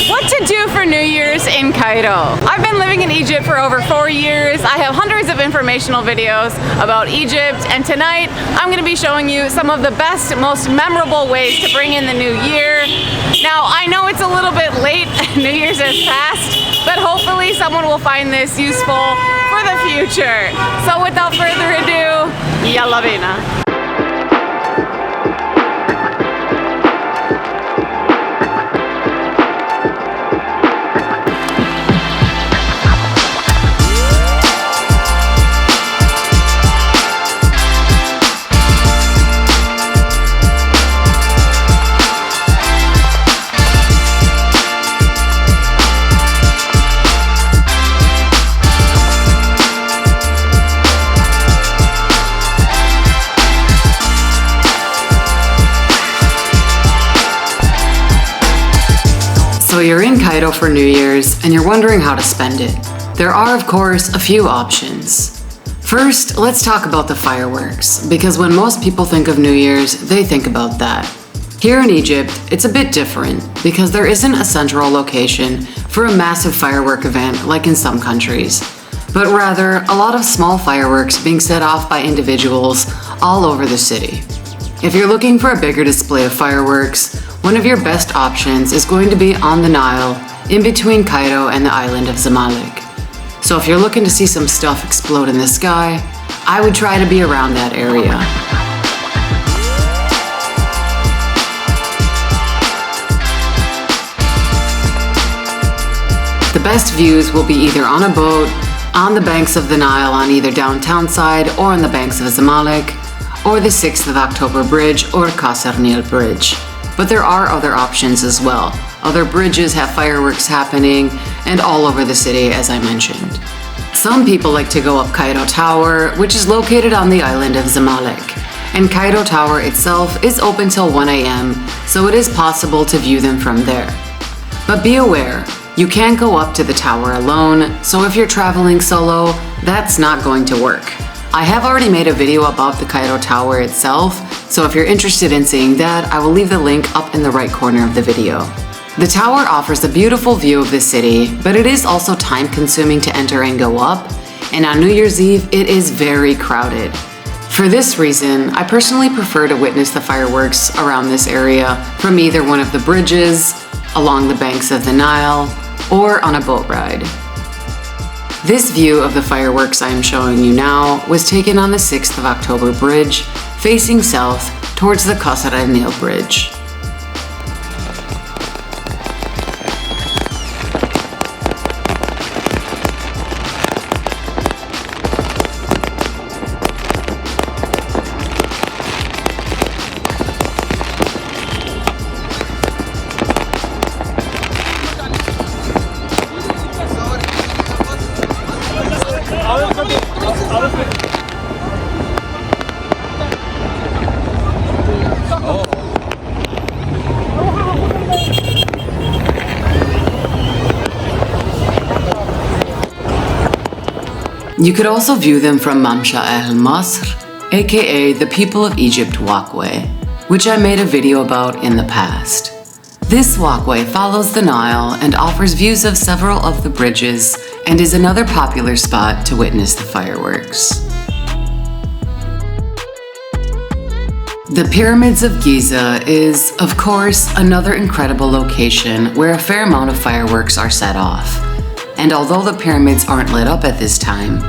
What to do for New Year's in Cairo. I've been living in Egypt for over 4 years. I have hundreds of informational videos about Egypt, and tonight I'm going to be showing you some of the best, most memorable ways to bring in the new year. Now, I know it's a little bit late, New Year's has passed, but hopefully someone will find this useful for the future. So without further ado, yalla bina. So you're in Cairo for New Year's and you're wondering how to spend it. There are, of course, a few options. First, let's talk about the fireworks, because when most people think of New Year's, they think about that. Here in Egypt, it's a bit different because there isn't a central location for a massive firework event like in some countries, but rather a lot of small fireworks being set off by individuals all over the city. If you're looking for a bigger display of fireworks, one of your best options is going to be on the Nile, in between Cairo and the island of Zamalek. So if you're looking to see some stuff explode in the sky, I would try to be around that area. The best views will be either on a boat, on the banks of the Nile on either downtown side or on the banks of Zamalek, or the 6th of October Bridge or Nile Bridge. But there are other options as well. Other bridges have fireworks happening and all over the city, as I mentioned. Some people like to go up Cairo Tower, which is located on the island of Zamalek. And Cairo Tower itself is open till 1 a.m., so it is possible to view them from there. But be aware, you can't go up to the tower alone, so if you're traveling solo, that's not going to work. I have already made a video about the Cairo Tower itself, so if you're interested in seeing that, I will leave the link up in the right corner of the video. The tower offers a beautiful view of the city, but it is also time-consuming to enter and go up, and on New Year's Eve, it is very crowded. For this reason, I personally prefer to witness the fireworks around this area from either one of the bridges, along the banks of the Nile, or on a boat ride. This view of the fireworks I am showing you now was taken on the 6th of October Bridge, facing south towards the Nile Bridge. You could also view them from Mamsha al-Masr, aka the People of Egypt Walkway, which I made a video about in the past. This walkway follows the Nile and offers views of several of the bridges and is another popular spot to witness the fireworks. The Pyramids of Giza is, of course, another incredible location where a fair amount of fireworks are set off. And although the pyramids aren't lit up at this time,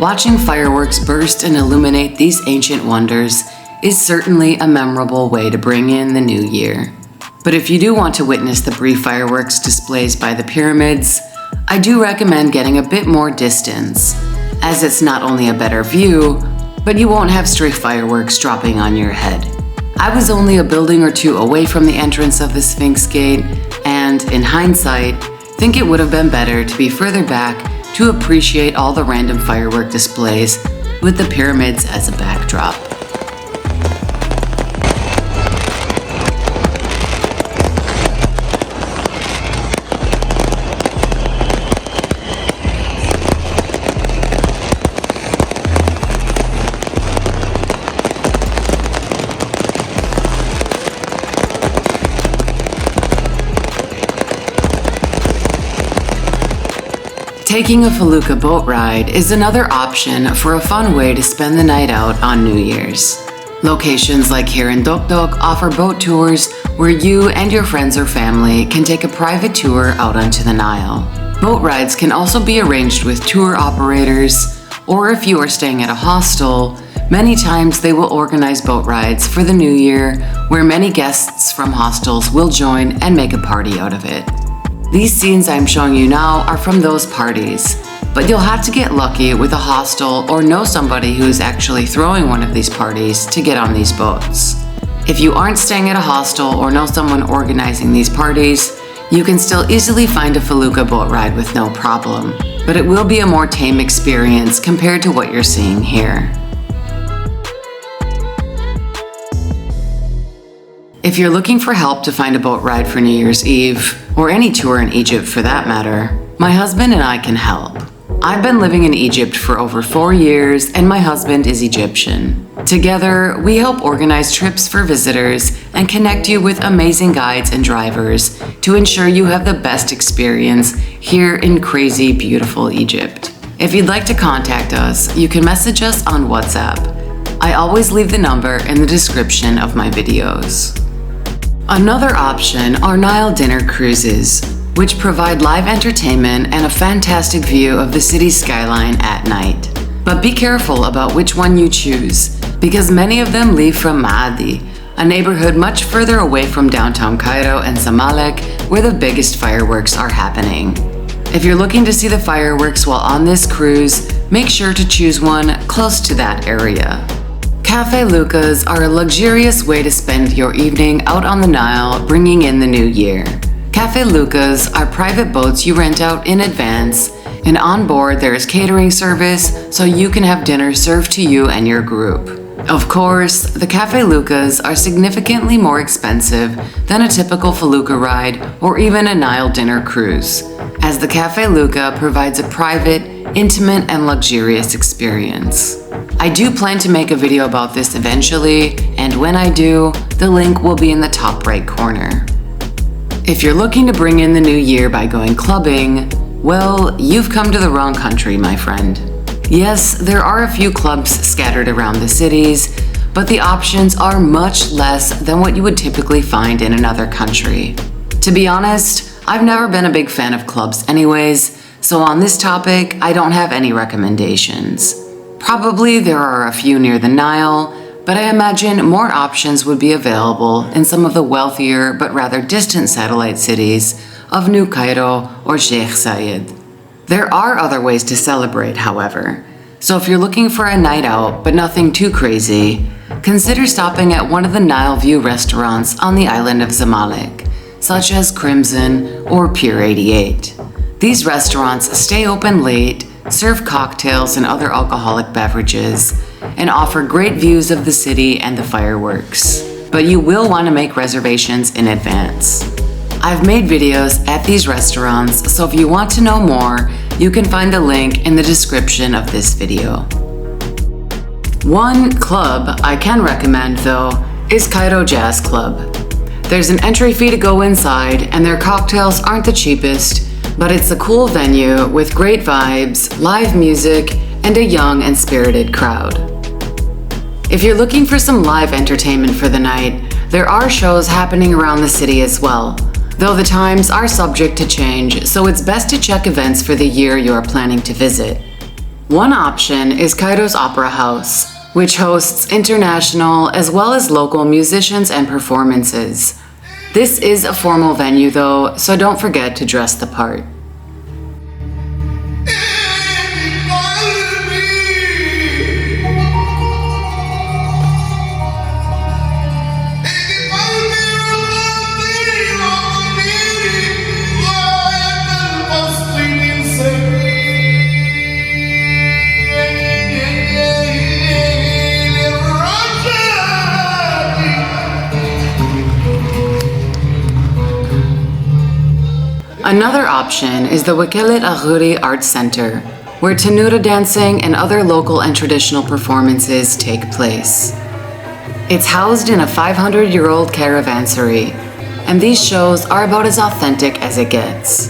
watching fireworks burst and illuminate these ancient wonders is certainly a memorable way to bring in the new year. But if you do want to witness the brief fireworks displays by the pyramids, I do recommend getting a bit more distance, as it's not only a better view, but you won't have stray fireworks dropping on your head. I was only a building or two away from the entrance of the Sphinx Gate, and in hindsight, think it would have been better to be further back to appreciate all the random firework displays with the pyramids as a backdrop. Taking a Felucca boat ride is another option for a fun way to spend the night out on New Year's. Locations like here in Dokdok offer boat tours where you and your friends or family can take a private tour out onto the Nile. Boat rides can also be arranged with tour operators, or if you are staying at a hostel, many times they will organize boat rides for the new year where many guests from hostels will join and make a party out of it. These scenes I'm showing you now are from those parties, but you'll have to get lucky with a hostel or know somebody who is actually throwing one of these parties to get on these boats. If you aren't staying at a hostel or know someone organizing these parties, you can still easily find a Felucca boat ride with no problem, but it will be a more tame experience compared to what you're seeing here. If you're looking for help to find a boat ride for New Year's Eve, or any tour in Egypt for that matter, my husband and I can help. I've been living in Egypt for over 4 years and my husband is Egyptian. Together, we help organize trips for visitors and connect you with amazing guides and drivers to ensure you have the best experience here in crazy, beautiful Egypt. If you'd like to contact us, you can message us on WhatsApp. I always leave the number in the description of my videos. Another option are Nile dinner cruises, which provide live entertainment and a fantastic view of the city's skyline at night. But be careful about which one you choose, because many of them leave from Maadi, a neighborhood much further away from downtown Cairo and Zamalek, where the biggest fireworks are happening. If you're looking to see the fireworks while on this cruise, make sure to choose one close to that area. Cafellucas are a luxurious way to spend your evening out on the Nile, bringing in the new year. Cafellucas are private boats you rent out in advance, and on board there is catering service so you can have dinner served to you and your group. Of course, the Cafellucas are significantly more expensive than a typical Felucca ride or even a Nile dinner cruise, as the Cafellucca provides a private, intimate, and luxurious experience. I do plan to make a video about this eventually, and when I do, the link will be in the top right corner. If you're looking to bring in the new year by going clubbing, well, you've come to the wrong country, my friend. Yes, there are a few clubs scattered around the cities, but the options are much less than what you would typically find in another country. To be honest, I've never been a big fan of clubs anyways, so on this topic, I don't have any recommendations. Probably there are a few near the Nile, but I imagine more options would be available in some of the wealthier but rather distant satellite cities of New Cairo or Sheikh Zayed. There are other ways to celebrate, however, so if you're looking for a night out but nothing too crazy, consider stopping at one of the Nile View restaurants on the island of Zamalek, such as Crimson or Pier 88. These restaurants stay open late, serve cocktails and other alcoholic beverages, and offer great views of the city and the fireworks. But you will want to make reservations in advance. I've made videos at these restaurants, so if you want to know more, you can find the link in the description of this video. One club I can recommend though is Cairo Jazz Club. There's an entry fee to go inside, and their cocktails aren't the cheapest, but it's a cool venue with great vibes, live music, and a young and spirited crowd. If you're looking for some live entertainment for the night, there are shows happening around the city as well, though the times are subject to change, so it's best to check events for the year you are planning to visit. One option is Cairo's Opera House, which hosts international as well as local musicians and performances. This is a formal venue though, so don't forget to dress the part. Another option is the Wikelit Ghouri Art Center, where Tanoura dancing and other local and traditional performances take place. It's housed in a 500-year-old caravanserai, and these shows are about as authentic as it gets.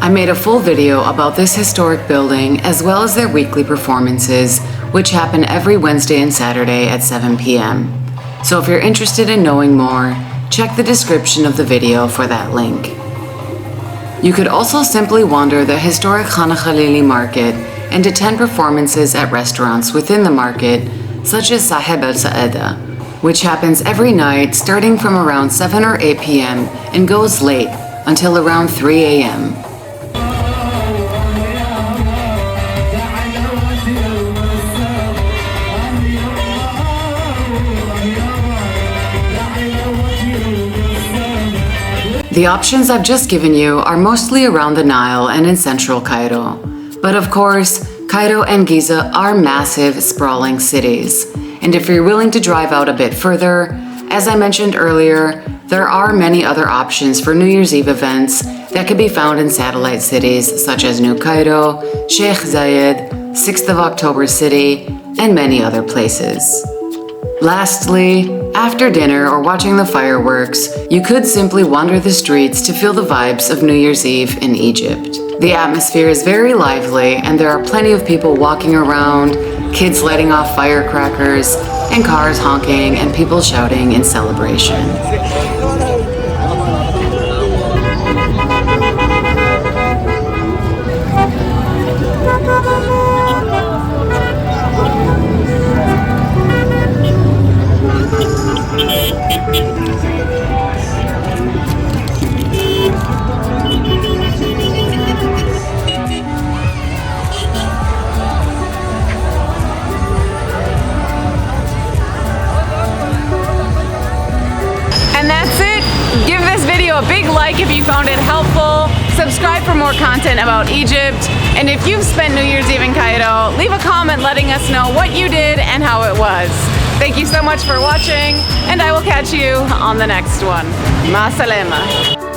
I made a full video about this historic building as well as their weekly performances, which happen every Wednesday and Saturday at 7 p.m. So if you're interested in knowing more, check the description of the video for that link. You could also simply wander the historic Khalili market and attend performances at restaurants within the market, such as Sahib al-Saada, which happens every night starting from around 7 or 8 p.m. and goes late until around 3 a.m. The options I've just given you are mostly around the Nile and in central Cairo. But of course, Cairo and Giza are massive, sprawling cities. And if you're willing to drive out a bit further, as I mentioned earlier, there are many other options for New Year's Eve events that can be found in satellite cities such as New Cairo, Sheikh Zayed, 6th of October City, and many other places. Lastly, after dinner or watching the fireworks, you could simply wander the streets to feel the vibes of New Year's Eve in Egypt. The atmosphere is very lively and there are plenty of people walking around, kids lighting off firecrackers, and cars honking and people shouting in celebration. And that's it. Give this video a big like if you found it helpful. Subscribe for more content about Egypt. And if you've spent New Year's Eve in Cairo, leave a comment letting us know what you did and how it was. Thank you so much for watching, and I will catch you on the next one. Ma salama.